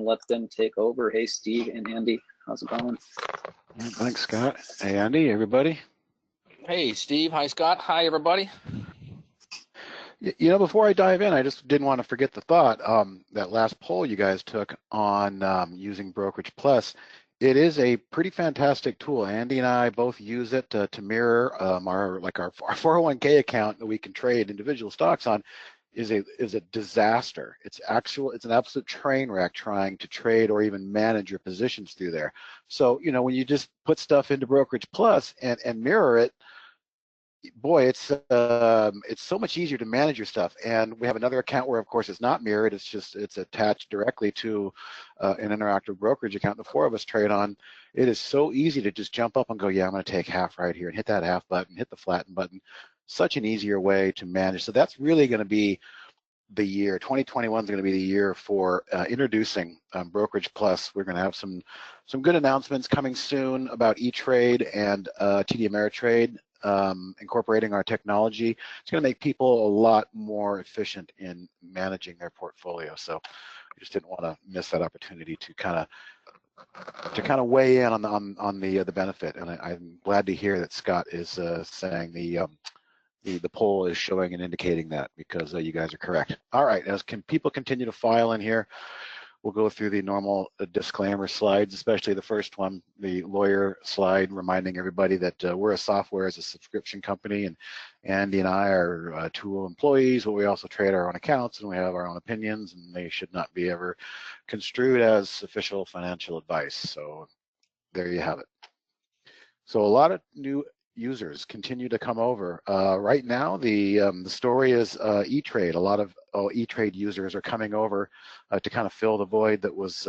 let them take over. Hey, Steve and Andy, how's it going? Thanks, Scott. Hey, Andy, everybody. Hey, Steve. Hi, Scott. Hi, everybody. You know, before I dive in, I just didn't want to forget the thought, that last poll you guys took on using Brokerage Plus. It is a pretty fantastic tool. Andy and I both use it to mirror our 401k account that we can trade individual stocks on is a disaster. It's an absolute train wreck trying to trade or even manage your positions through there. So, you know, when you just put stuff into Brokerage Plus and mirror it, boy, it's so much easier to manage your stuff. And we have another account where, of course, it's not mirrored. It's attached directly to an interactive brokerage account the four of us trade on. It is so easy to just jump up and go, yeah, I'm going to take half right here and hit that half button, hit the flatten button. Such an easier way to manage. So that's really going to be the year. 2021 is going to be the year for introducing Brokerage Plus. We're going to have some good announcements coming soon about E-Trade and TD Ameritrade. Incorporating our technology. It's going to make people a lot more efficient in managing their portfolio. So I just didn't want to miss that opportunity to kind of weigh in on the benefit. And I'm glad to hear that Scott is saying the poll is showing and indicating that, because you guys are correct. All right, as people continue to file in here, we'll go through the normal disclaimer slides, especially the first one, the lawyer slide, reminding everybody that we're a software as a subscription company, and Andy and I are two employees, but we also trade our own accounts and we have our own opinions, and they should not be ever construed as official financial advice. So there you have it. So a lot of new users continue to come over. Right now, the story is E-Trade. A lot of E-Trade users are coming over to kind of fill the void that was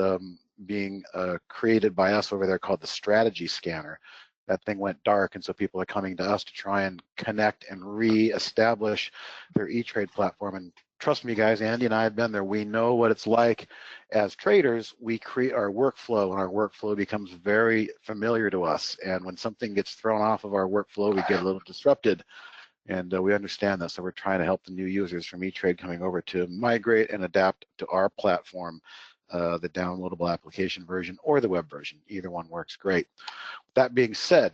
being created by us over there, called the strategy scanner. That thing went dark, and so people are coming to us to try and connect and re-establish their E-Trade platform. And trust me, guys, Andy and I have been there. We know what it's like. As traders, we create our workflow, and our workflow becomes very familiar to us. And when something gets thrown off of our workflow, we get a little disrupted. And we understand that, so we're trying to help the new users from E-Trade coming over to migrate and adapt to our platform, the downloadable application version or the web version. Either one works great. With that being said,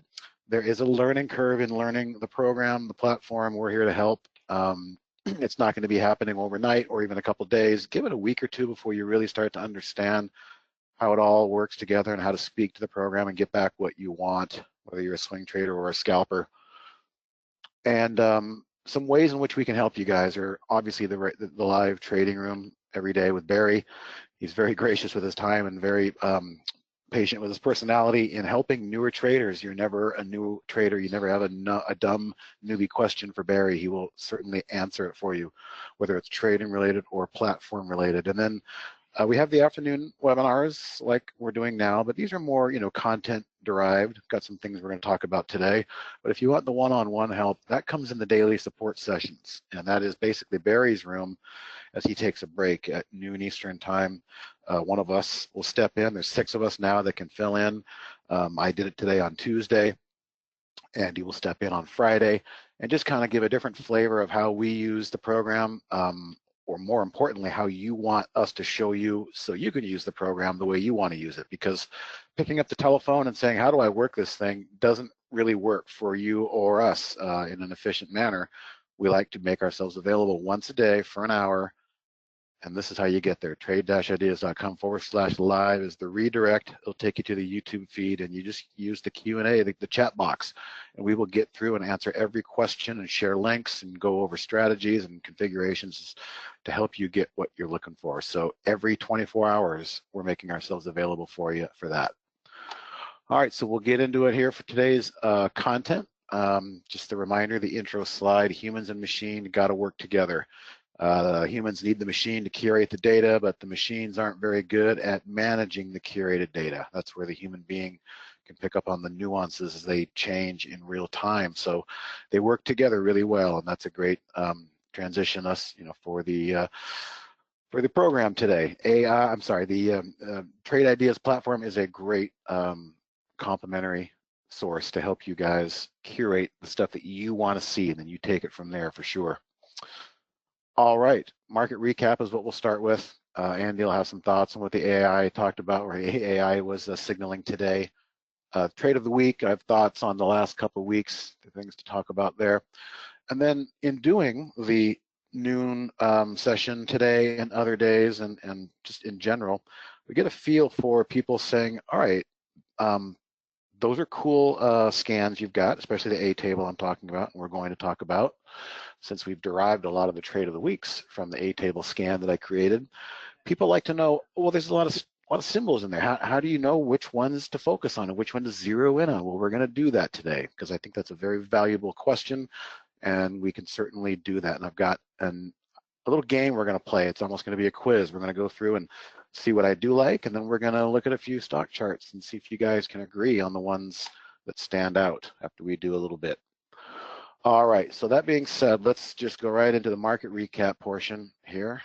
there is a learning curve in learning the program, the platform. We're here to help. It's not going to be happening overnight or even a couple of days. Give it a week or two before you really start to understand how it all works together and how to speak to the program and get back what you want, whether you're a swing trader or a scalper. And some ways in which we can help you guys are obviously the live trading room every day with Barry. He's very gracious with his time and very patient with his personality in helping newer traders. You're never a new trader. You never have a dumb newbie question for Barry. He will certainly answer it for you, whether it's trading related or platform related. And then we have the afternoon webinars like we're doing now, but these are more, you know, content derived. Got some things we're going to talk about today. But if you want the one-on-one help, that comes in the daily support sessions. And that is basically Barry's room as he takes a break at noon Eastern time. One of us will step in. There's 6 of us now that can fill in. I did it today on Tuesday. Andy will step in on Friday and just kind of give a different flavor of how we use the program, or more importantly, how you want us to show you so you can use the program the way you want to use it. Because picking up the telephone and saying, how do I work this thing, doesn't really work for you or us in an efficient manner. We like to make ourselves available once a day for an hour. And this is how you get there. trade-ideas.com/live is the redirect. It'll take you to the YouTube feed, and you just use the Q&A, the chat box, and we will get through and answer every question and share links and go over strategies and configurations to help you get what you're looking for. So every 24 hours, we're making ourselves available for you for that. All right, so we'll get into it here for today's content. Just a reminder, the intro slide, humans and machine got to work together. Humans need the machine to curate the data, but the machines aren't very good at managing the curated data. That's where the human being can pick up on the nuances as they change in real time. So they work together really well, and that's a great transition for the program today. The Trade Ideas platform is a great complementary source to help you guys curate the stuff that you want to see, and then you take it from there for sure. All right, market recap is what we'll start with. Andy will have some thoughts on what the AI talked about, or AI was signaling today. Trade of the week, I have thoughts on the last couple of weeks, the things to talk about there. And then in doing the noon session today and other days, and just in general, we get a feel for people saying, all right, those are cool scans you've got, especially the A table I'm talking about, and we're going to talk about, since we've derived a lot of the trade of the weeks from the A table scan that I created. People like to know, well, there's a lot of symbols in there. How do you know which ones to focus on and which one to zero in on? Well, we're going to do that today, because I think that's a very valuable question, and we can certainly do that. And I've got a little game we're going to play. It's almost going to be a quiz. We're going to go through and see what I do like, and then we're going to look at a few stock charts and see if you guys can agree on the ones that stand out after we do a little bit. All right, so that being said, let's just go right into the market recap portion here.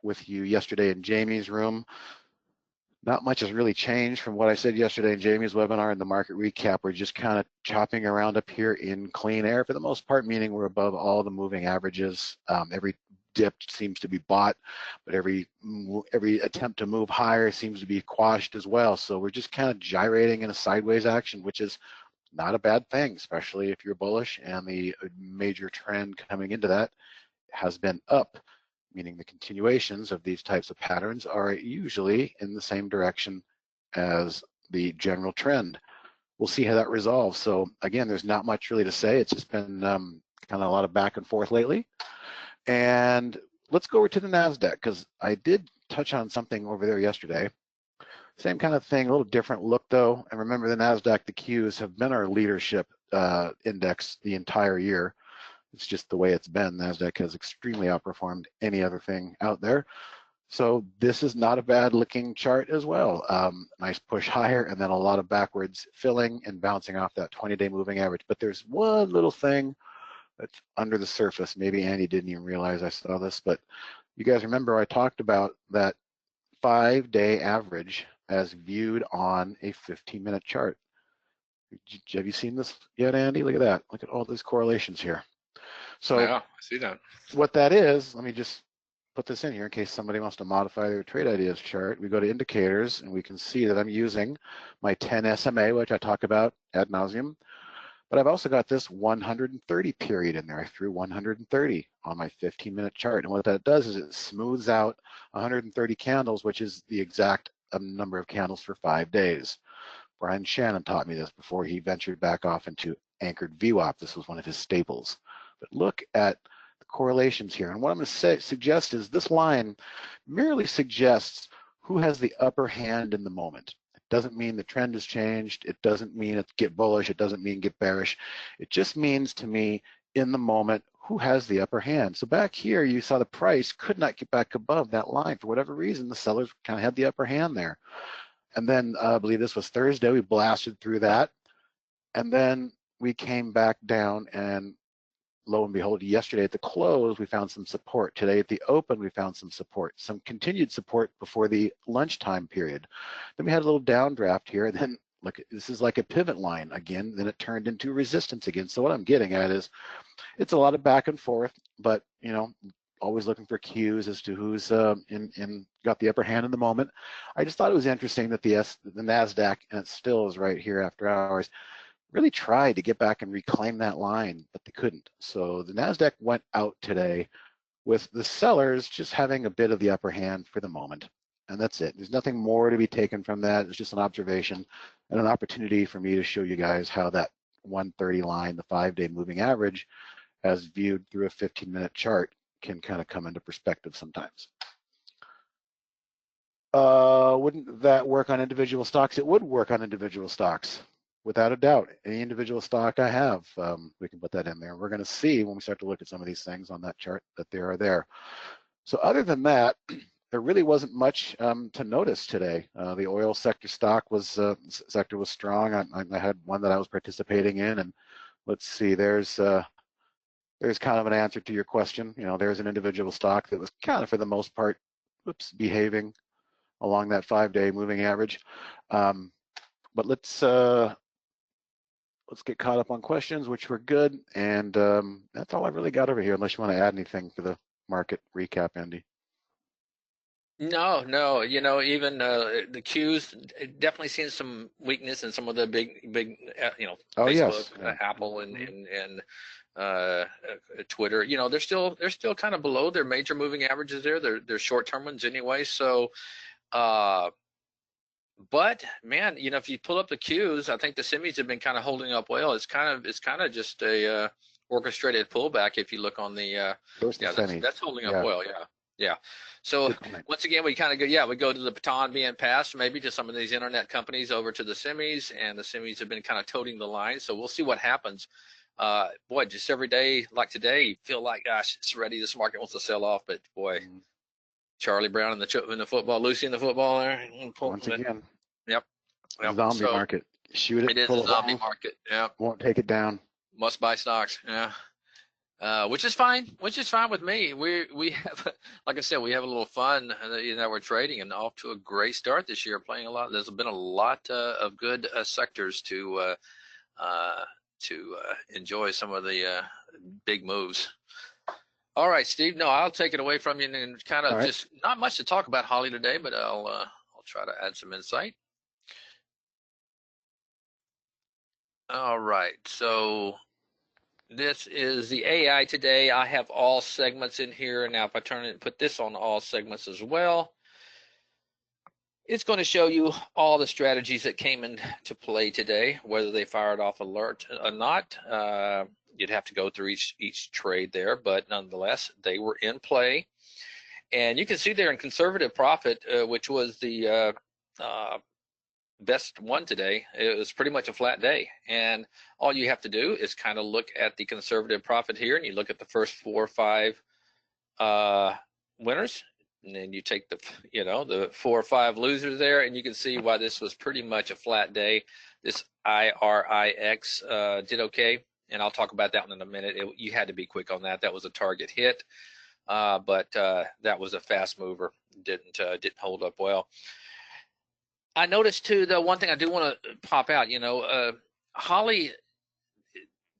With you yesterday in Jamie's room. Not much has really changed from what I said yesterday in Jamie's webinar and the market recap. We're just kind of chopping around up here in clean air for the most part, meaning we're above all the moving averages. Every dip seems to be bought, but every attempt to move higher seems to be quashed as well. So we're just kind of gyrating in a sideways action, which is not a bad thing, especially if you're bullish, and the major trend coming into that has been up, meaning the continuations of these types of patterns are usually in the same direction as the general trend. We'll see how that resolves. So again, there's not much really to say. It's just been kind of a lot of back and forth lately. And let's go over to the NASDAQ, because I did touch on something over there yesterday. Same kind of thing, a little different look though. And remember, the NASDAQ, the Qs have been our leadership index the entire year. It's just the way it's been. NASDAQ has extremely outperformed any other thing out there. So this is not a bad looking chart as well. Nice push higher, and then a lot of backwards filling and bouncing off that 20-day moving average. But there's one little thing that's under the surface. Maybe Andy didn't even realize I saw this, but you guys remember I talked about that 5-day average as viewed on a 15-minute chart. Have you seen this yet, Andy? Look at that. Look at all these correlations here. So Yeah, I see that. what that is, let me just put this in here in case somebody wants to modify their trade ideas chart. We go to indicators, and we can see that I'm using my 10 SMA, which I talk about ad nauseum, but I've also got this 130 period in there. I threw 130 on my 15-minute chart, and what that does is it smooths out 130 candles, which is the exact number of candles for 5 days. Brian Shannon taught me this before he ventured back off into anchored VWAP. This was one of his staples. But look at the correlations here. And what I'm going to suggest is this line merely suggests who has the upper hand in the moment. It doesn't mean the trend has changed. It doesn't mean it's get bullish. It doesn't mean get bearish. It just means to me, in the moment, who has the upper hand. So back here, you saw the price could not get back above that line. For whatever reason, the sellers kind of had the upper hand there. And then I believe this was Thursday, we blasted through that. And then we came back down, and lo and behold, yesterday at the close, we found some support. Today at the open, we found some support, some continued support before the lunchtime period. Then we had a little downdraft here, and then look, this is like a pivot line again, then it turned into resistance again. So what I'm getting at is it's a lot of back and forth, but you know, always looking for cues as to who's got the upper hand in the moment. I just thought it was interesting that the NASDAQ, and it still is right here after hours, really tried to get back and reclaim that line, but they couldn't. So the NASDAQ went out today with the sellers just having a bit of the upper hand for the moment. And that's it. There's nothing more to be taken from that. It's just an observation and an opportunity for me to show you guys how that 130 line, the 5-day moving average, as viewed through a 15-minute chart, can kind of come into perspective sometimes. Wouldn't that work on individual stocks? It would work on individual stocks, without a doubt. Any individual stock I have, we can put that in there. We're going to see when we start to look at some of these things on that chart that they are there. So other than that, there really wasn't much to notice today. The oil sector sector was strong. I had one that I was participating in, and let's see, there's kind of an answer to your question. You know, there's an individual stock that was kind of, for the most part, behaving along that 5-day moving average. But let's get caught up on questions, which were good. And that's all I really got over here, unless you want to add anything for the market recap, Andy. No. Even the Qs definitely seen some weakness in some of the big, Oh Facebook, yes. Yeah. Apple, and Mhm. Twitter. They're still kind of below their major moving averages there. They're short-term ones anyway. So, uh, but man, if you pull up the Qs, I think the semis have been kind of holding up well. It's kind of just a orchestrated pullback. If you look on the First the yeah, that's semis. that's holding up Yeah. well. Yeah. So Good point. once again, we kind of we go to the baton being passed, maybe to some of these internet companies over to the semis, and the semis have been kind of toting the line. So we'll see what happens. Boy, just every day like today, you feel like, gosh, it's ready. This market wants to sell off, but boy, Mhm. Charlie Brown in the football, Lucy in the football there. Once again, Yep. Yep. zombie So market. Shoot it, it is a pull it zombie wrong, market. Yep. won't take it down. Must buy stocks. Yeah. Which is fine. Which is fine with me. We have, like I said, we have a little fun. We're trading and off to a great start this year. Playing a lot. There's been a lot of good sectors to enjoy some of the big moves. All right, Steve. No, I'll take it away from you and kind All of right. just not much to talk about Holly today, but I'll try to add some insight. All right. So this is the AI today. I have all segments in here. Now, if I turn it and put this on all segments as well, it's going to show you all the strategies that came into play today, whether they fired off alert or not. You'd have to go through each trade there, but nonetheless, they were in play. And you can see there in conservative profit, which was the best one today. It was pretty much a flat day, and all you have to do is kind of look at the conservative profit here, and you look at the first 4 or 5 winners, and then you take the 4 or 5 losers there, and you can see why this was pretty much a flat day. This IRIX did okay, and I'll talk about that one in a minute. You had to be quick on that. That was a target hit, but that was a fast mover. Didn't hold up well. I noticed too, the one thing I do want to pop out, Holly,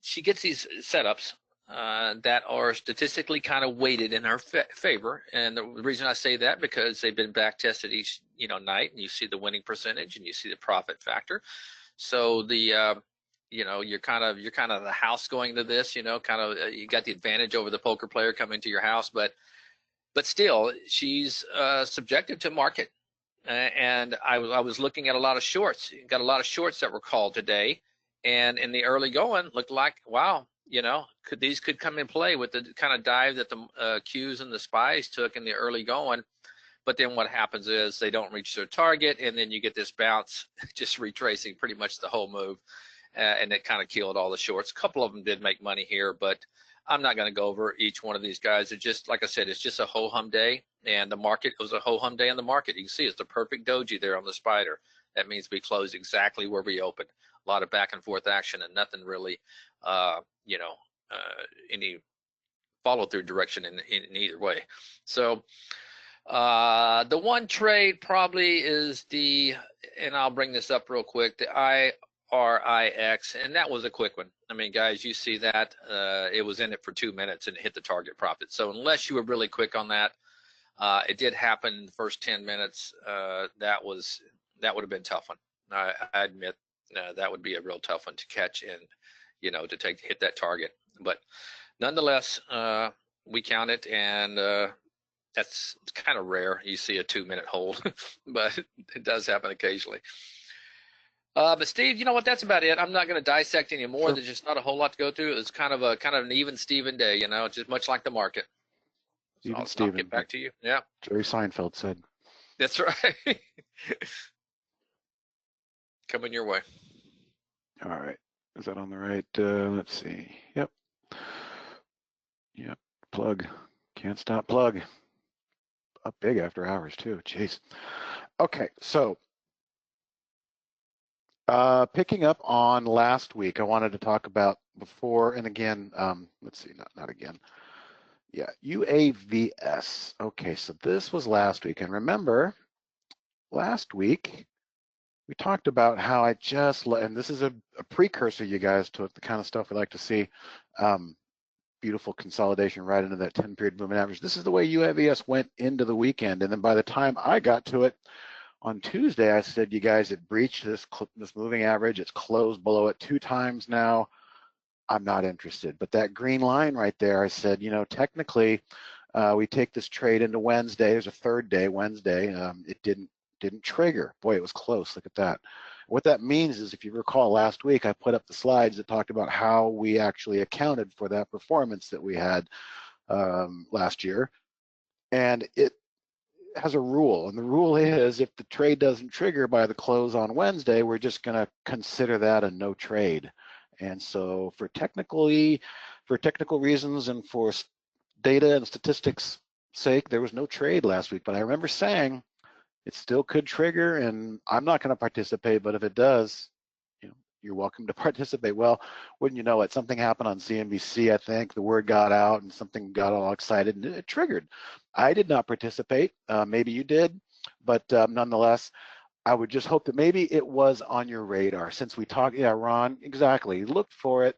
she gets these setups that are statistically kind of weighted in her favor. And the reason I say that, because they've been back tested each, night, and you see the winning percentage and you see the profit factor. So you're kind of the house going to this, you got the advantage over the poker player coming to your house, but still she's subjective to market. And I was looking at a lot of shorts. Got a lot of shorts that were called today, and in the early going, looked like, wow, could come in play with the kind of dive that the Qs and the spies took in the early going. But then what happens is they don't reach their target, and then you get this bounce, just retracing pretty much the whole move, and it kind of killed all the shorts. A couple of them did make money here, but I'm not going to go over each one of these guys. It's just, like I said, it's just a ho-hum day, and the market, it was a ho-hum day in the market. You can see it's the perfect doji there on the spider. That means we closed exactly where we opened. A lot of back and forth action and nothing really, any follow-through direction in either way. So the one trade probably is and I'll bring this up real quick, the IRIX, and that was a quick one. I mean, guys, you see that it was in it for 2 minutes and it hit the target profit. So unless you were really quick on that, it did happen in the first 10 minutes. That would have been a tough one. I admit that would be a real tough one to catch and to hit that target. But nonetheless, we count it, and that's kind of rare. You see a 2-minute hold, but it does happen occasionally. But Steve, you know what? That's about it. I'm not going to dissect any more. Sure. There's just not a whole lot to go through. It's kind of an even Steven day, just much like the market. So Even I'll Steven, get back to you. Yeah, Jerry Seinfeld said. that's right. Coming your way. All right. Is that on the right? Let's see. Yep. Plug. Can't stop plug. Up big after hours too. Jeez. Okay. So picking up on last week, I wanted to talk about before and again. Let's see. Not again. Yeah. UAVS. Okay. So this was last week, and remember, last week we talked about how I just and this is a precursor, you guys, to the kind of stuff we like to see. beautiful consolidation right into that 10-period moving average. This is the way UAVS went into the weekend, and then by the time I got to it on Tuesday, I said, you guys, it breached this moving average. It's closed below it 2 times now. I'm not interested. But that green line right there, I said, you know, technically, we take this trade into Wednesday. There's a third day, Wednesday. It didn't trigger. Boy, it was close. Look at that. What that means is, if you recall last week, I put up the slides that talked about how we actually accounted for that performance that we had last year. And it has a rule, and the rule is, if the trade doesn't trigger by the close on Wednesday, we're just going to consider that a no trade. And so for technical reasons and for data and statistics sake, there was no trade last week. But I remember saying it still could trigger, and I'm not going to participate, but if it does, you know, you're welcome to participate. Well, wouldn't you know it, something happened on CNBC, I think. The word got out and something got all excited and it triggered. I did not participate. Maybe you did, but nonetheless, I would just hope that maybe it was on your radar. Since we talked, yeah, Ron, exactly, looked for it.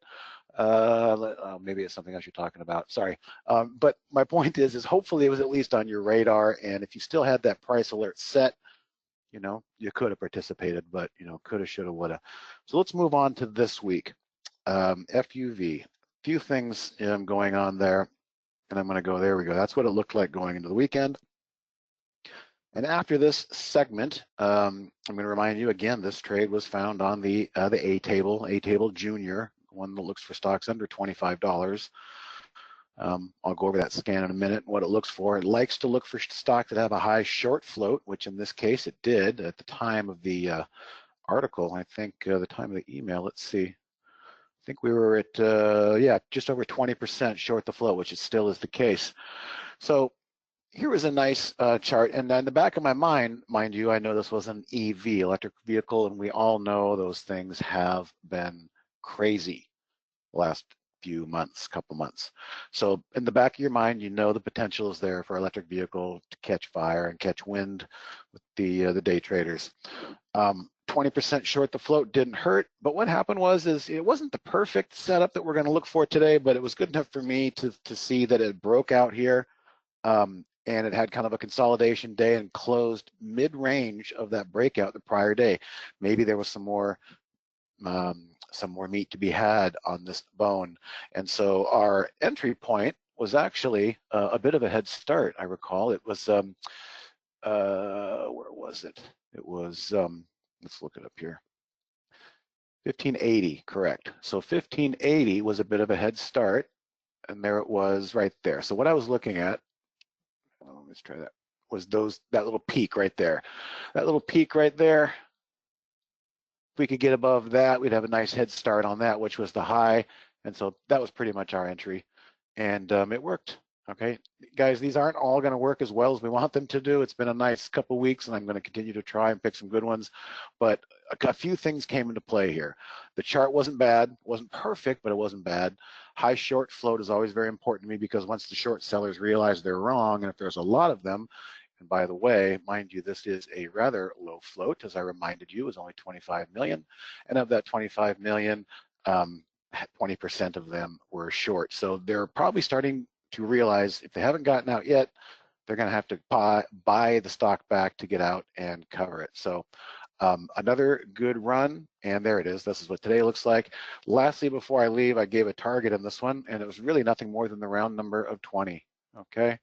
Maybe it's something else you're talking about, sorry. But my point is hopefully it was at least on your radar, and if you still had that price alert set, you know, you could have participated, but, you know, coulda, shoulda, woulda. So let's move on to this week. FUV, few things going on there, and I'm gonna go, there we go. That's what it looked like going into the weekend. And after this segment, I'm going to remind you again, this trade was found on the A table junior, one that looks for stocks under $25. I'll go over that scan in a minute, what it looks for. It likes to look for stocks that have a high short float, which in this case it did at the time of the article. I think the time of the email, let's see. I think we were at, yeah, just over 20% short the float, which it still is the case. So here was a nice chart, and in the back of my mind you, I know this was an EV, electric vehicle, and we all know those things have been crazy the last few months, couple months. So in the back of your mind, you know the potential is there for electric vehicle to catch fire and catch wind with the day traders. 20% short the float didn't hurt, but what happened was it wasn't the perfect setup that we're going to look for today, but it was good enough for me to see that it broke out here. And it had kind of a consolidation day and closed mid-range of that breakout the prior day. Maybe there was some more meat to be had on this bone. And so our entry point was actually a bit of a head start. I recall it was, where was it? It was, let's look it up here. 1580, correct. So 1580 was a bit of a head start, and there it was right there. So what I was looking at, let's try that, was that little peak right there. That little peak right there, if we could get above that, we'd have a nice head start on that, which was the high. And so that was pretty much our entry, and it worked. Okay, guys, these aren't all going to work as well as we want them to do. It's been a nice couple weeks, and I'm going to continue to try and pick some good ones, but a few things came into play here. The chart wasn't bad, wasn't perfect, but it wasn't bad. High short float is always very important to me, because once the short sellers realize they're wrong, and if there's a lot of them, and by the way, mind you, this is a rather low float, as I reminded you, it was only 25 million, and of that 25 million, 20% of them were short. So they're probably starting to realize, if they haven't gotten out yet, they're going to have to buy the stock back to get out and cover it. So another good run, and there it is. This is what today looks like. Lastly, before I leave, I gave a target in this one, and it was really nothing more than the round number of 20. Okay,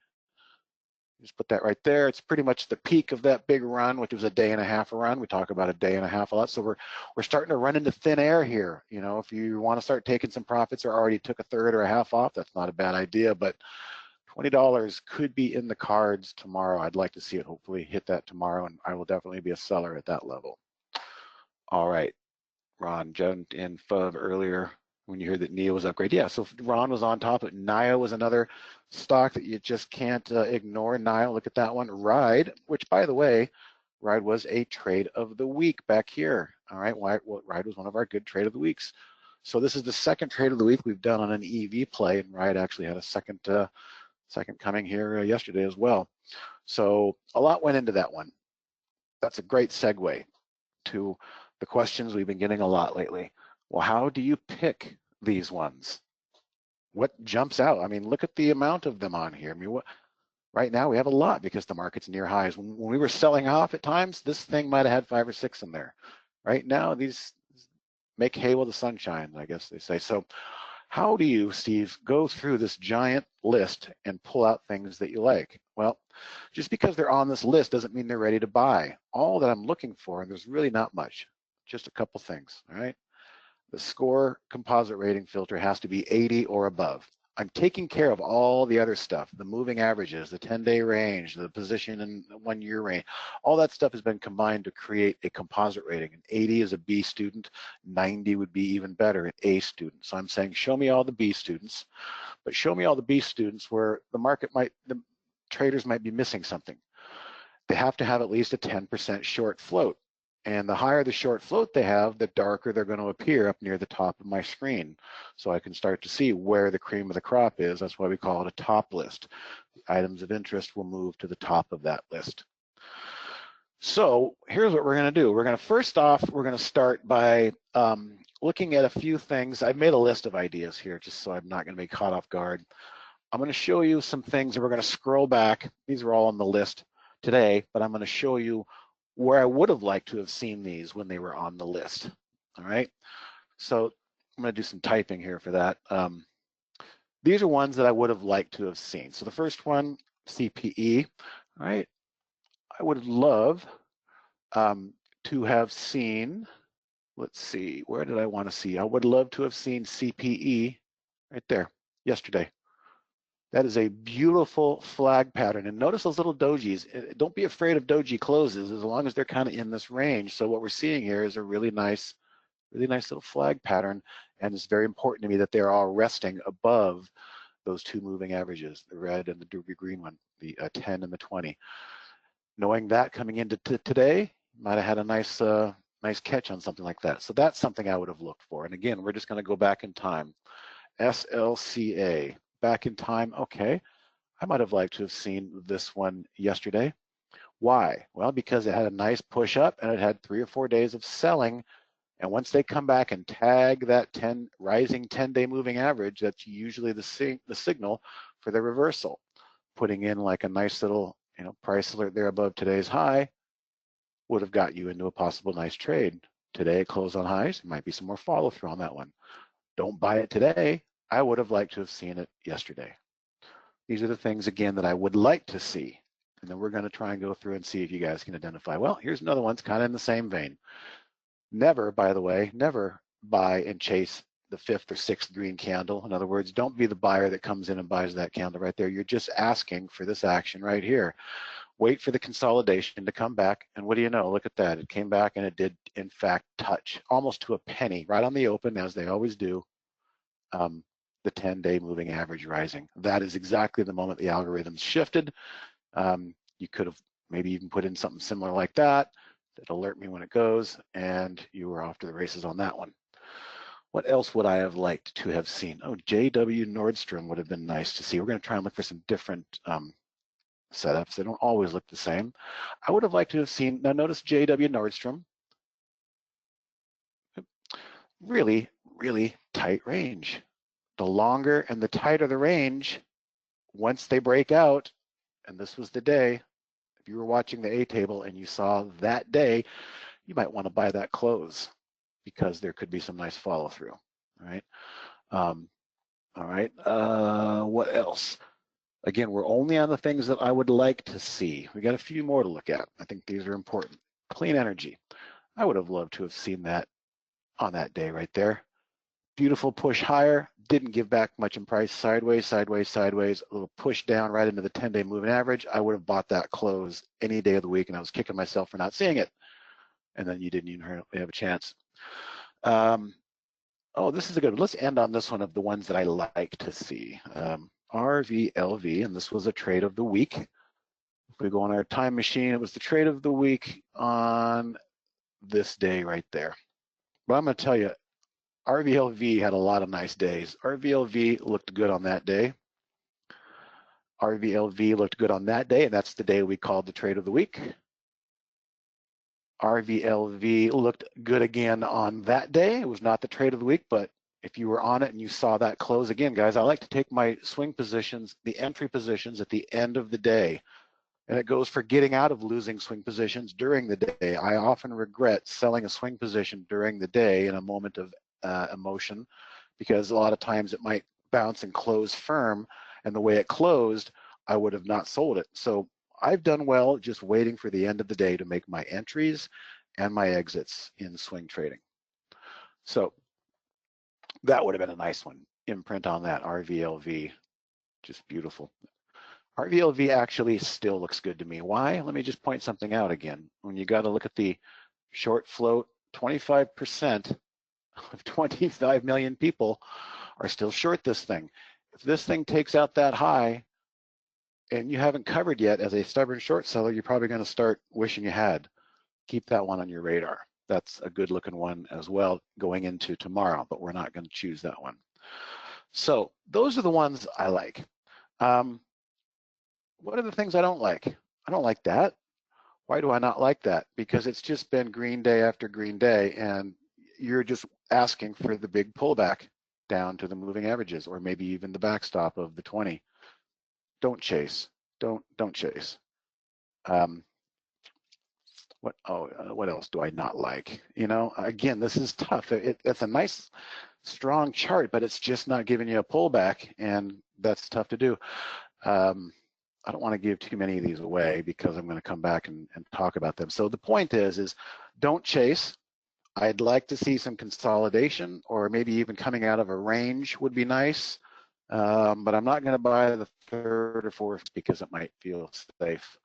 just put that right there. It's pretty much the peak of that big run, which was a day and a half run. We talk about a day and a half a lot. So we're starting to run into thin air here. You know, if you want to start taking some profits or already took a third or a half off, that's not a bad idea. But $20 could be in the cards tomorrow. I'd like to see it hopefully hit that tomorrow, and I will definitely be a seller at that level. All right, Ron jumped in FUV earlier when you heard that NIO was upgrade. Yeah, so Ron was on top, but NIO was another stock that you just can't ignore. NIO, look at that one. Ride, which by the way, Ride was a trade of the week back here. All right, Ride was one of our good trade of the weeks. So this is the second trade of the week we've done on an EV play, and Ride actually had a second coming here yesterday as well. So a lot went into that one. That's a great segue to the questions we've been getting a lot lately. Well, how do you pick these ones? what jumps out? I mean, look at the amount of them on here. I mean, right now we have a lot because the market's near highs. When we were selling off at times, this thing might have had 5 or 6 in there. Right now, these make hay while the sun shines, I guess they say. So how do you, Steve, go through this giant list and pull out things that you like? Well, just because they're on this list doesn't mean they're ready to buy. All that I'm looking for, and there's really not much, just a couple things, all right? The score composite rating filter has to be 80 or above. I'm taking care of all the other stuff, the moving averages, the 10-day range, the position and 1-year range. All that stuff has been combined to create a composite rating. An 80 is a B student, 90 would be even better, an A student. So I'm saying, show me all the B students, but show me all the B students where the traders might be missing something. They have to have at least a 10% short float. And the higher the short float they have, the darker they're going to appear up near the top of my screen. So I can start to see where the cream of the crop is. That's why we call it a top list. The items of interest will move to the top of that list. So here's what we're going to do. We're going to, first off, we're going to start by looking at a few things. I've made a list of ideas here just so I'm not going to be caught off guard. I'm going to show you some things, and we're going to scroll back. These are all on the list today, but I'm going to show you where I would have liked to have seen these when they were on the list. All right, so I'm going to do some typing here for that. These are ones that I would have liked to have seen. So the first one, CPE, all right, I would love to have seen, let's see, where did I want to see? I would love to have seen CPE right there yesterday. That is a beautiful flag pattern. And notice those little dojis. Don't be afraid of doji closes as long as they're kind of in this range. So what we're seeing here is a really nice little flag pattern. And it's very important to me that they're all resting above those 2 moving averages, the red and the ruby green one, the 10 and the 20. Knowing that coming into today, might have had a nice catch on something like that. So that's something I would have looked for. And again, we're just going to go back in time. SLCA. Back in time, okay, I might have liked to have seen this one yesterday. Why? Well, because it had a nice push up and it had 3 or 4 days of selling. And once they come back and tag that rising 10-day moving average, that's usually the signal for the reversal. Putting in like a nice little price alert there above today's high would have got you into a possible nice trade. Today it closed on highs. There might be some more follow through on that one. Don't buy it today. I would have liked to have seen it yesterday. These are the things, again, that I would like to see. And then we're going to try and go through and see if you guys can identify. Well, here's another one. It's kind of in the same vein. Never, by the way, never buy and chase the 5th or 6th green candle. In other words, don't be the buyer that comes in and buys that candle right there. You're just asking for this action right here. Wait for the consolidation to come back. And what do you know? Look at that. It came back and it did, in fact, touch almost to a penny right on the open, as they always do. The 10-day moving average rising. That is exactly the moment the algorithms shifted. You could have maybe even put in something similar like that alert me when it goes, and you were off to the races on that one. What else would I have liked to have seen? Oh, JW Nordstrom would have been nice to see. We're going to try and look for some different setups. They don't always look the same. I would have liked to have seen, now notice JW Nordstrom, really, really tight range. The longer and the tighter the range, once they break out, and this was the day, if you were watching the A table and you saw that day, you might want to buy that close because there could be some nice follow through. All right. All right. What else? Again, we're only on the things that I would like to see. We got a few more to look at. I think these are important. Clean energy. I would have loved to have seen that on that day right there. Beautiful push higher, didn't give back much in price, sideways, sideways, sideways, a little push down right into the 10-day moving average. I would have bought that close any day of the week, and I was kicking myself for not seeing it. And then you didn't even have a chance. Oh, this is a good one. Let's end on this one of the ones that I like to see. RVLV, and this was a trade of the week. If we go on our time machine, it was the trade of the week on this day right there. But I'm going to tell you, RVLV had a lot of nice days. RVLV looked good on that day. RVLV looked good on that day, and that's the day we called the trade of the week. RVLV looked good again on that day. It was not the trade of the week, but if you were on it and you saw that close again, guys, I like to take my swing positions, the entry positions at the end of the day. And it goes for getting out of losing swing positions during the day. I often regret selling a swing position during the day in a moment of emotion, because a lot of times it might bounce and close firm, and the way it closed, I would have not sold it. So I've done well just waiting for the end of the day to make my entries and my exits in swing trading. So that would have been a nice one. Imprint on that, RVLV, just beautiful. RVLV actually still looks good to me. Why? Let me just point something out again. When you got to look at the short float, 25% of 25 million people are still short this thing. If this thing takes out that high and you haven't covered yet as a stubborn short seller, you're probably going to start wishing you had. Keep that one on your radar. That's a good looking one as well going into tomorrow, but we're not going to choose that one. So those are the ones I like. What are the things I don't like? I don't like that. Why do I not like that? Because it's just been green day after green day, and you're just asking for the big pullback down to the moving averages, or maybe even the backstop of the 20. Don't chase. Don't chase. What else do I not like? You know, again, this is tough. It's a nice, strong chart, but it's just not giving you a pullback, and that's tough to do. I don't want to give too many of these away because I'm going to come back and talk about them. So the point is don't chase. I'd like to see some consolidation, or maybe even coming out of a range would be nice. But I'm not going to buy the third or fourth because it might feel safe.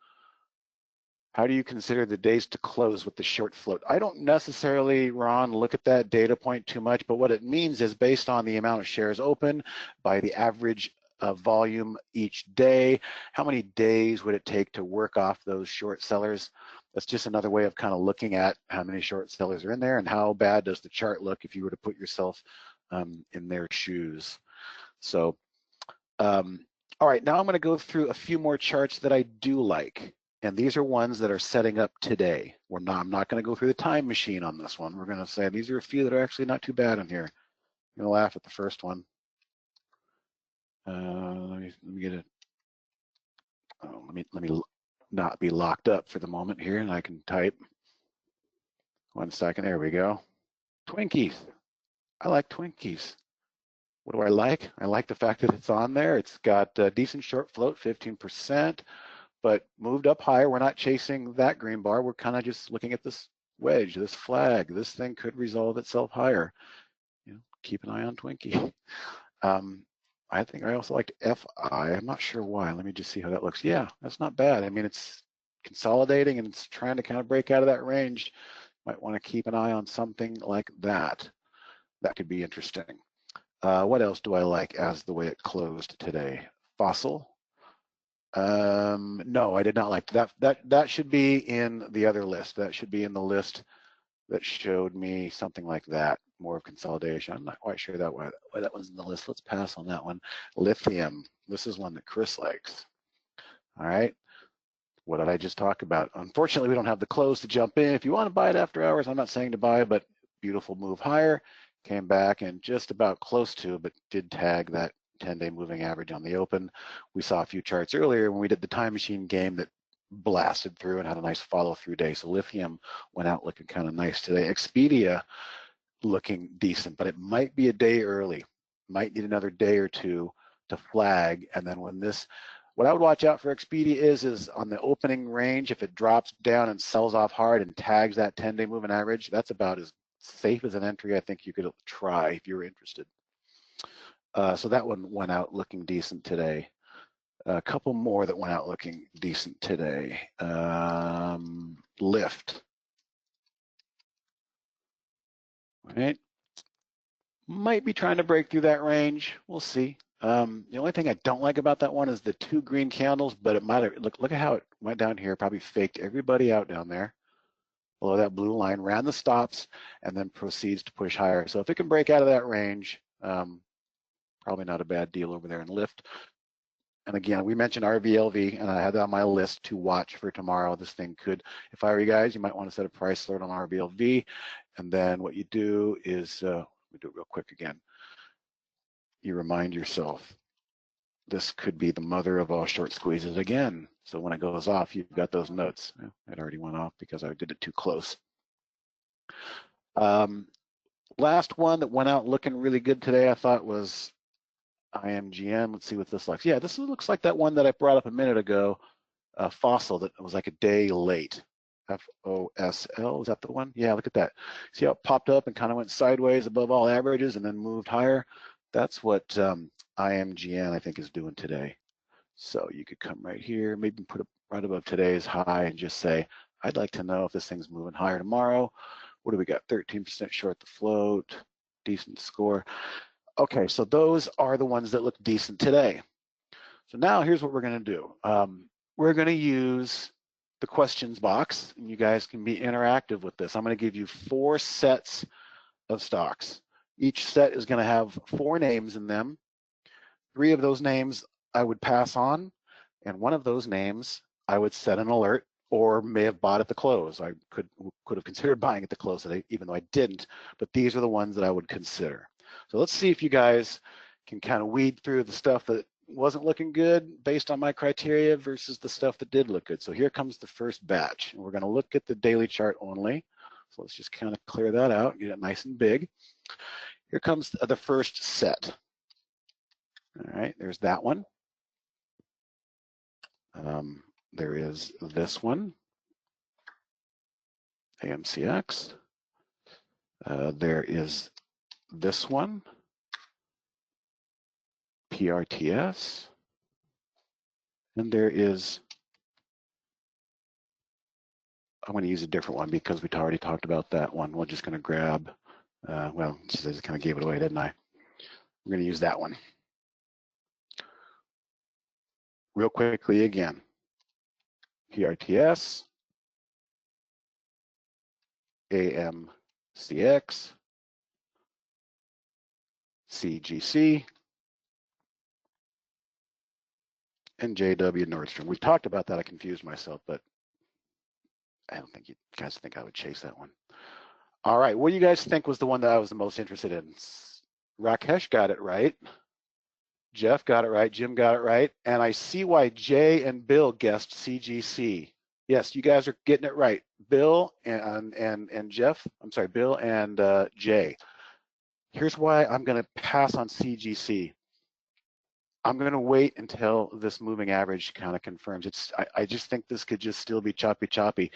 How do you consider the days to close with the short float? I don't necessarily, Ron, look at that data point too much, but what it means is based on the amount of shares open by the average volume each day, how many days would it take to work off those short sellers? That's just another way of kind of looking at how many short sellers are in there and how bad does the chart look if you were to put yourself in their shoes. So, all right, now I'm going to go through a few more charts that I do like. And these are ones that are setting up today. I'm not going to go through the time machine on this one. We're going to say these are a few that are actually not too bad in here. I'm going to laugh at the first one. Let me get it. Oh, let me not be locked up for the moment here, and I can type. 1 second. There we go. Twinkies. I like Twinkies. What do I like? I like the fact that it's on there. It's got a decent short float, 15%, but moved up higher. We're not chasing that green bar. We're kind of just looking at this wedge, this flag. This thing could resolve itself higher. You know, keep an eye on Twinkie. I think I also liked FI. I'm not sure why. Let me just see how that looks. Yeah, that's not bad. I mean, it's consolidating and it's trying to kind of break out of that range. Might want to keep an eye on something like that. That could be interesting. What else do I like as the way it closed today? Fossil. No, I did not like that. That should be in the other list. That should be in the list that showed me something like that, more of consolidation. I'm not quite sure why that one's in the list. Let's pass on that one. Lithium. This is one that Chris likes. All right. What did I just talk about? Unfortunately, we don't have the close to jump in. If you want to buy it after hours, I'm not saying to buy, but beautiful move higher. Came back and just about close to, but did tag that 10-day moving average on the open. We saw a few charts earlier when we did the time machine game that blasted through and had a nice follow through day. So lithium went out looking kind of nice today. Expedia looking decent, but it might be a day early. Might need another day or two to flag. And then when this, what I would watch out for Expedia is on the opening range, if it drops down and sells off hard and tags that 10-day moving average, that's about as safe as an entry I think you could try if you're interested. So that one went out looking decent today. A couple more that went out looking decent today. Lyft. Right. Might be trying to break through that range. We'll see. The only thing I don't like about that one is the 2 green candles, but it might have, look at how it went down here, probably faked everybody out down there below that blue line, ran the stops, and then proceeds to push higher. So if it can break out of that range, probably not a bad deal over there in Lyft. And again, we mentioned RVLV, and I had that on my list to watch for tomorrow. This thing could, if I were you guys, you might want to set a price alert on RVLV. And then what you do is, let me do it real quick again. you remind yourself, this could be the mother of all short squeezes again. So when it goes off, you've got those notes. It already went off because I did it too close. Last one that went out looking really good today, I thought, was IMGN. Let's see what this looks like. Yeah, this looks like that one that I brought up a minute ago, Fossil, that was like a day late. FOSL, is that the one? Yeah, look at that. See how it popped up and kind of went sideways above all averages and then moved higher? That's what IMGN, I think, is doing today. So you could come right here, maybe put it right above today's high and just say, I'd like to know if this thing's moving higher tomorrow. What do we got? 13% short the float, decent score. Okay, so those are the ones that look decent today. So now here's what we're going to do. We're going to use the questions box, and you guys can be interactive with this. I'm going to give you 4 sets of stocks. Each set is going to have 4 names in them. 3 of those names I would pass on, and 1 of those names I would set an alert or may have bought at the close. I could have considered buying at the close today, even though I didn't, but these are the ones that I would consider. So let's see if you guys can kind of weed through the stuff that wasn't looking good based on my criteria versus the stuff that did look good. So here comes the first batch, and we're going to look at the daily chart only. So let's just kind of clear that out, get it nice and big. Here comes the first set. All right, there's that one. There is this one, AMCX. There is this one, PRTS. And there is, I'm going to use a different one because we already talked about that one. We're just going to grab, well, I just kind of gave it away, didn't I? We're going to use that one. Real quickly again, PRTS, AMCX, CGC, and JW Nordstrom. We've talked about that. I confused myself, but I don't think you guys think I would chase that one. All right, what do you guys think was the one that I was the most interested in? Rakesh got it right. Jeff got it right. Jim got it right. And I see why Jay and Bill guessed CGC. Yes, you guys are getting it right. Bill and Jeff, I'm sorry, Bill and Jay. Here's why I'm going to pass on CGC. I'm going to wait until this moving average kind of confirms. I just think this could just still be choppy.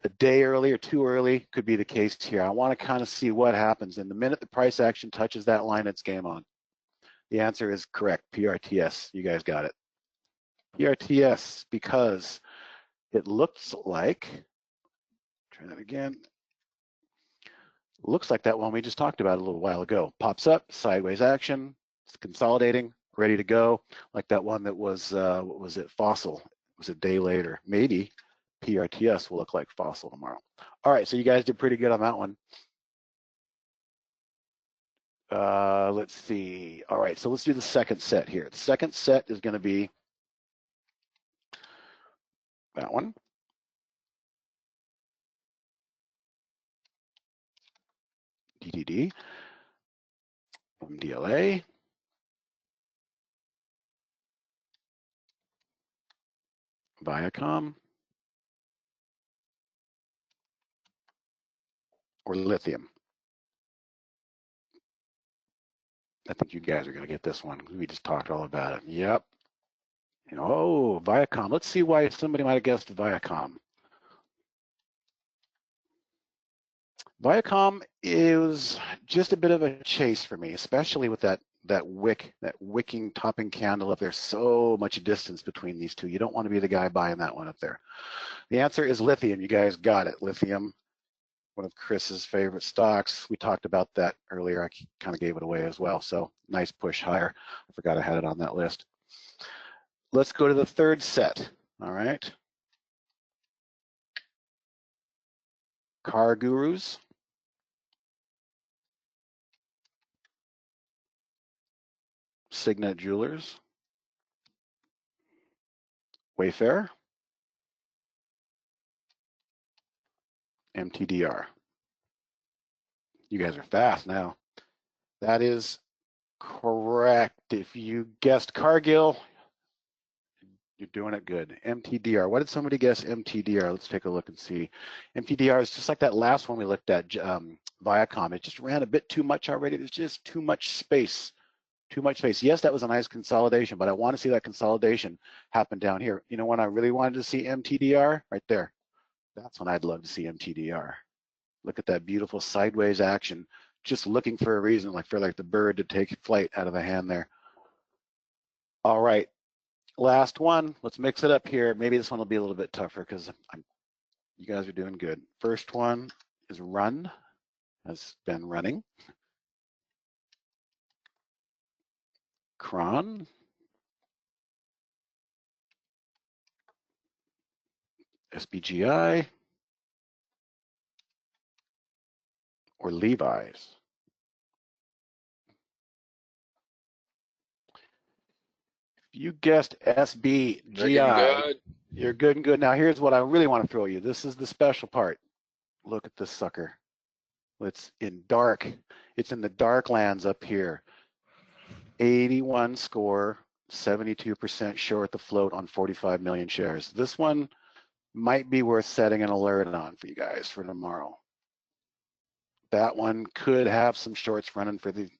A day early or too early could be the case here. I want to kind of see what happens. And the minute the price action touches that line, it's game on. The answer is correct, PRTS. You guys got it. PRTS, because it looks like, try that again. Looks like that one we just talked about a little while ago. Pops up, sideways action, it's consolidating, ready to go. Like that one that was, what was it, Fossil. It was a day later. Maybe PRTS will look like Fossil tomorrow. All right, so you guys did pretty good on that one. Let's see. All right, so let's do the second set here. The second set is going to be that one. DDD, MDLA, Viacom, or lithium. I think you guys are going to get this one. We just talked all about it. Yep. Oh, Viacom. Let's see why somebody might have guessed Viacom. Viacom is just a bit of a chase for me, especially with that wicking topping candle up there. So much distance between these two. You don't want to be the guy buying that one up there. The answer is lithium. You guys got it. Lithium, one of Chris's favorite stocks. We talked about that earlier. I kind of gave it away as well. So nice push higher. I forgot I had it on that list. Let's go to the third set. All right. Car Gurus. Signet Jewelers. Wayfair. MTDR. You guys are fast now. That is Correct. If you guessed Cargill, you're doing it good. MTDR. What did somebody guess MTDR? Let's take a look and see. MTDR is just like that last one we looked at, Viacom. It just ran a bit too much already. There's just too much space. Too much space. Yes, that was a nice consolidation, but I want to see that consolidation happen down here. You know when I really wanted to see MTDR? Right there. That's when I'd love to see MTDR. Look at that beautiful sideways action. Just looking for a reason, like for like the bird to take flight out of the hand there. All right. Last one, let's mix it up here. Maybe this one will be a little bit tougher because you guys are doing good. First one is run, has been running. Cron. SBGI. Or Levi's. You guessed SBGI. You're good and good. Now here's what I really want to throw you. This is the special part. Look at this sucker. It's in dark. It's in the dark lands up here. 81 score, 72% short the float on 45 million shares. This one might be worth setting an alert on for you guys for tomorrow. That one could have some shorts running for the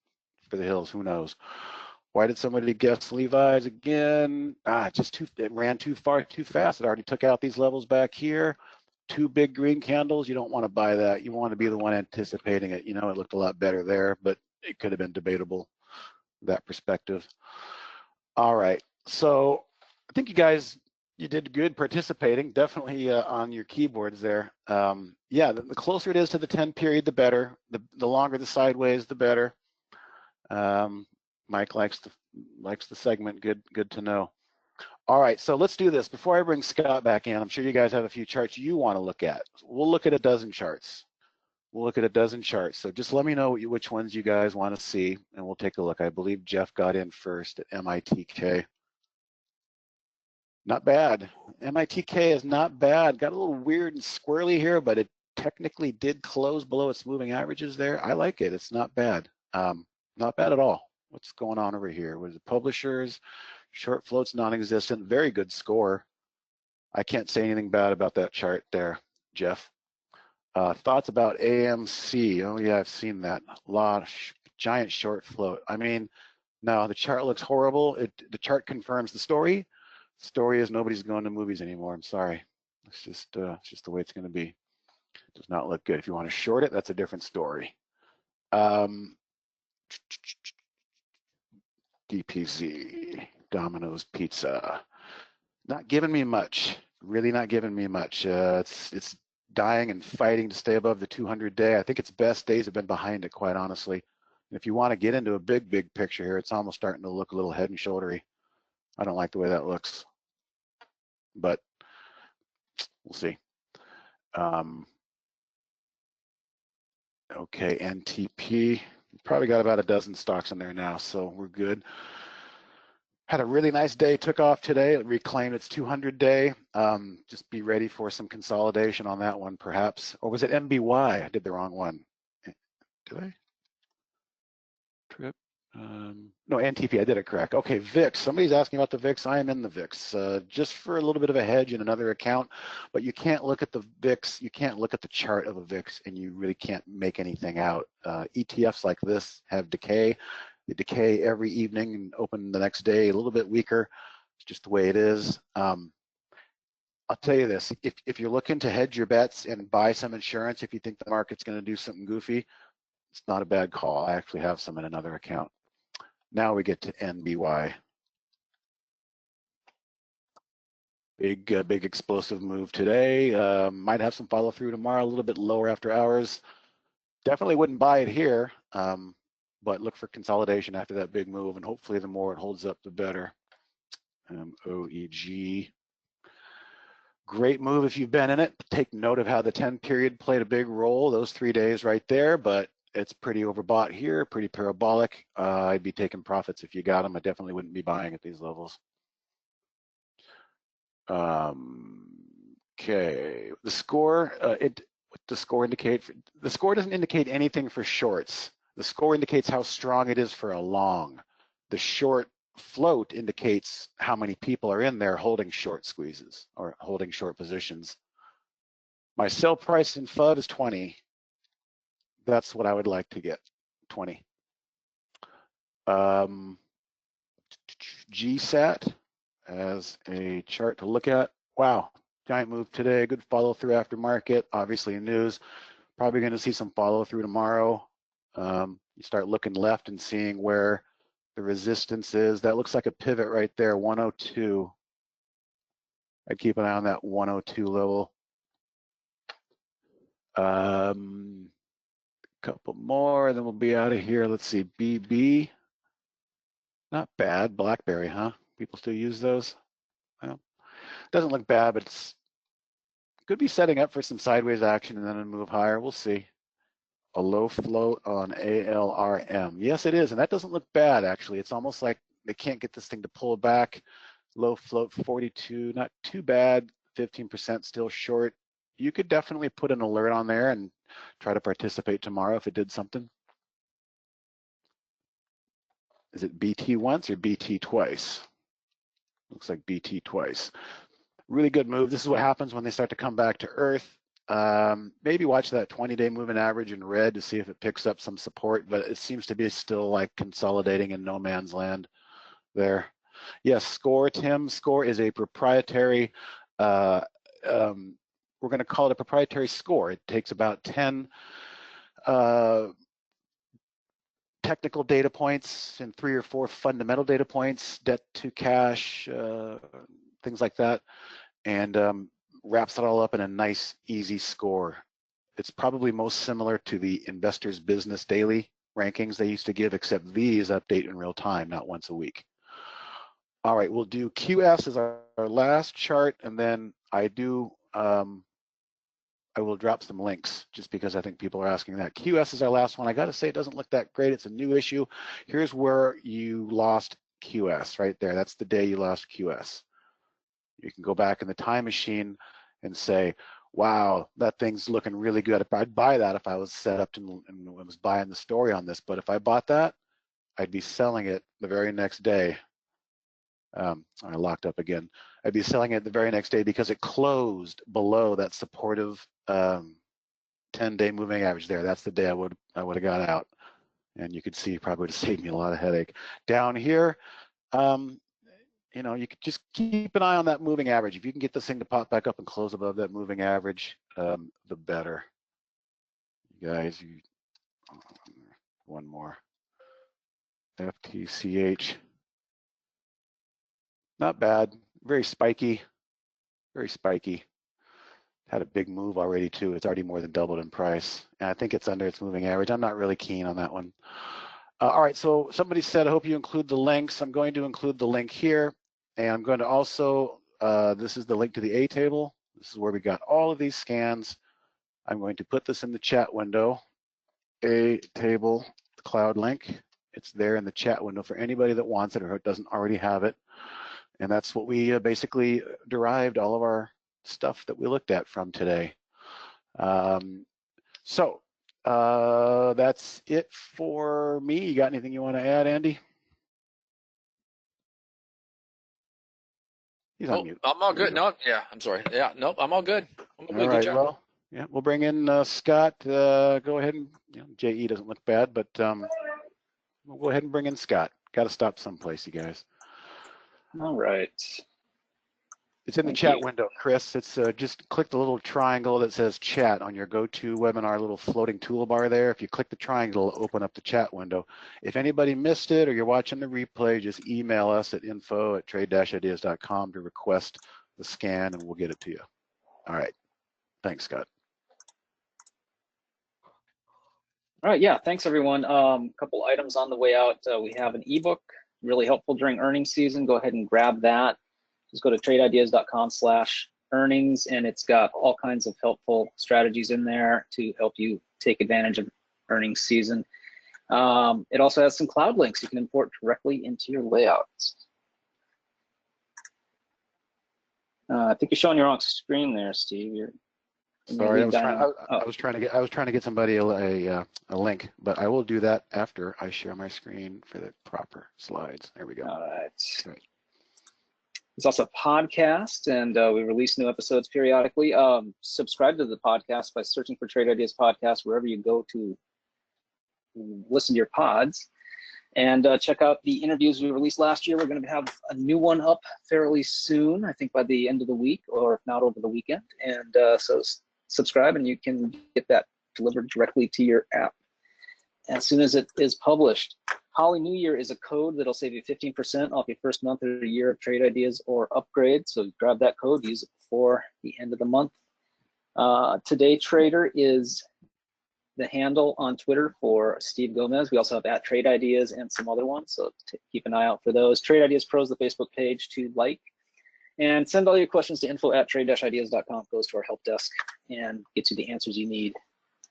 hills. Who knows? Why did somebody guess Levi's again? It ran too far, too fast. It already took out these levels back here. Two big green candles. You don't want to buy that. You want to be the one anticipating it. You know, it looked a lot better there, but it could have been debatable, that perspective. All right. So I think you did good participating, definitely on your keyboards there. Yeah, the closer it is to the 10 period, the better. The longer the sideways, the better. Mike likes the segment. Good to know. All right, so let's do this. Before I bring Scott back in, I'm sure you guys have a few charts you want to look at. We'll look at a dozen charts. So just let me know which ones you guys want to see, and we'll take a look. I believe Jeff got in first at MITK. Not bad. MITK is not bad. Got a little weird and squirrely here, but it technically did close below its moving averages there. I like it. It's not bad. Not bad at all. What's going on over here? Was it publishers? Short floats non-existent. Very good score. I can't say anything bad about that chart there, Jeff. Thoughts about AMC? Oh yeah, I've seen that. Giant short float. I mean, no, the chart looks horrible. The chart confirms the story. The story is nobody's going to movies anymore. I'm sorry. It's just the way it's going to be. It does not look good. If you want to short it, that's a different story. DPZ, Domino's Pizza. Not giving me much. Really not giving me much. It's dying and fighting to stay above the 200-day. I think its best days have been behind it, quite honestly. And if you want to get into a big picture here, it's almost starting to look a little head and shouldery. I don't like the way that looks, but we'll see. Okay, NTP. Probably got about a dozen stocks in there now, so we're good. Had a really nice day, took off today. It reclaimed its 200-day. Just be ready for some consolidation on that one, perhaps. Or was it MBY? I did the wrong one. Did I? Trip. No, NTP, I did it correct. Okay, VIX. Somebody's asking about the VIX. I am in the VIX just for a little bit of a hedge in another account, but you can't look at the VIX. You can't look at the chart of a VIX and you really can't make anything out. ETFs like this have decay. They decay every evening and open the next day a little bit weaker. It's just the way it is. I'll tell you this, if you're looking to hedge your bets and buy some insurance, if you think the market's going to do something goofy, it's not a bad call. I actually have some in another account. Now we get to NBY. Big explosive move today. Might have some follow through tomorrow, a little bit lower after hours. Definitely wouldn't buy it here, but look for consolidation after that big move, and hopefully the more it holds up, the better. OEG. Great move if you've been in it. Take note of how the 10 period played a big role, those 3 days right there, but it's pretty overbought here, pretty parabolic. I'd be taking profits if you got them. I definitely wouldn't be buying at these levels. Okay, the score, what the score indicate? The score doesn't indicate anything for shorts. The score indicates how strong it is for a long. The short float indicates how many people are in there holding short squeezes or holding short positions. My sell price in FUD is 20. That's what I would like to get, 20. GSAT as a chart to look at. Wow, giant move today, good follow through after market, obviously news. Probably going to see some follow through tomorrow. You start looking left and seeing where the resistance is. That looks like a pivot right there, 102. I'd keep an eye on that 102 level. Couple more, then we'll be out of here. Let's see, BB. Not bad. BlackBerry, huh? People still use those? Well, doesn't look bad, but it's could be setting up for some sideways action and then a move higher. We'll see. A low float on ALRM. Yes, it is, and that doesn't look bad, actually. It's almost like they can't get this thing to pull back. Low float 42, not too bad. 15% still short. You could definitely put an alert on there and try to participate tomorrow if it did something. Is it BT once or BT twice? Looks like BT twice. Really good move. This is what happens when they start to come back to earth. Maybe watch that 20-day moving average in red to see if it picks up some support, but it seems to be still like consolidating in no man's land there. Yes, Score, Tim. Score is a proprietary, we're going to call it a proprietary score. It takes about 10 technical data points and 3 or 4 fundamental data points, debt to cash, things like that, and wraps it all up in a nice, easy score. It's probably most similar to the Investors Business Daily rankings they used to give, except these update in real time, not once a week. All right, we'll do QS as our last chart, and then I will drop some links just because I think people are asking that. QS is our last one. I got to say, it doesn't look that great. It's a new issue. Here's where you lost QS right there. That's the day you lost QS. You can go back in the time machine and say, wow, that thing's looking really good. I'd buy that if I was set up and was buying the story on this. But if I bought that, I'd be selling it the very next day. I locked up again. I'd be selling it the very next day because it closed below that supportive 10-day moving average there. That's the day I would have got out. And you could see probably would have saved me a lot of headache. Down here, you know, you could just keep an eye on that moving average. If you can get this thing to pop back up and close above that moving average, the better. You guys, one more. FTCH. Not bad. Very spiky. Very spiky. Had a big move already too. It's already more than doubled in price. And I think it's under its moving average. I'm not really keen on that one. All right, so somebody said, I hope you include the links. I'm going to include the link here. And I'm going to also, this is the link to the A table. This is where we got all of these scans. I'm going to put this in the chat window. A table, the cloud link. It's there in the chat window for anybody that wants it or doesn't already have it. And that's what we basically derived all of our stuff that we looked at from today. So that's it for me. You got anything you want to add, Andy? He's on mute. I'm all good. No, yeah, I'm sorry. Yeah, nope, I'm all good. I'm all good. All right, Good job. well, yeah, we'll bring in Scott. Go ahead and, you know, JE doesn't look bad, but we'll go ahead and bring in Scott. Got to stop someplace, you guys. All right. It's in the chat window, Chris. It's just click the little triangle that says chat on your GoToWebinar little floating toolbar there. If you click the triangle, it'll open up the chat window. If anybody missed it or you're watching the replay, just email us at info@trade-ideas.com to request the scan and we'll get it to you. All right. Thanks, Scott. All right, yeah, thanks everyone. Couple items on the way out. We have an ebook, really helpful during earnings season. Go ahead and grab that. Just go to tradeideas.com/earnings, and it's got all kinds of helpful strategies in there to help you take advantage of earnings season. It also has some cloud links you can import directly into your layouts. I think you're showing your wrong screen there, Steve. Sorry, Oh, I was trying to get somebody a link, but I will do that after I share my screen for the proper slides. There we go. all right. Okay. There's also a podcast, and we release new episodes periodically. Subscribe to the podcast by searching for Trade Ideas Podcast wherever you go to listen to your pods. And check out the interviews we released last year. We're going to have a new one up fairly soon, I think by the end of the week, or if not over the weekend. And so subscribe, and you can get that delivered directly to your app as soon as it is published. Holly New Year is a code that'll save you 15% off your first month or year of Trade Ideas or upgrade. So grab that code, use it before the end of the month. Today Trader is the handle on Twitter for Steve Gomez. We also have @Trade Ideas and some other ones, so keep an eye out for those. Trade Ideas Pros, the Facebook page to like, and send all your questions to info@trade-ideas.com. Goes to our help desk and gets you the answers you need.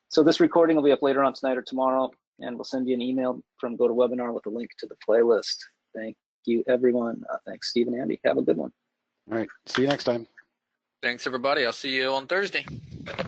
So this recording will be up later on tonight or tomorrow, and we'll send you an email from GoToWebinar with a link to the playlist. Thank you, everyone. Thanks, Steve and Andy. Have a good one. All right. See you next time. Thanks, everybody. I'll see you on Thursday.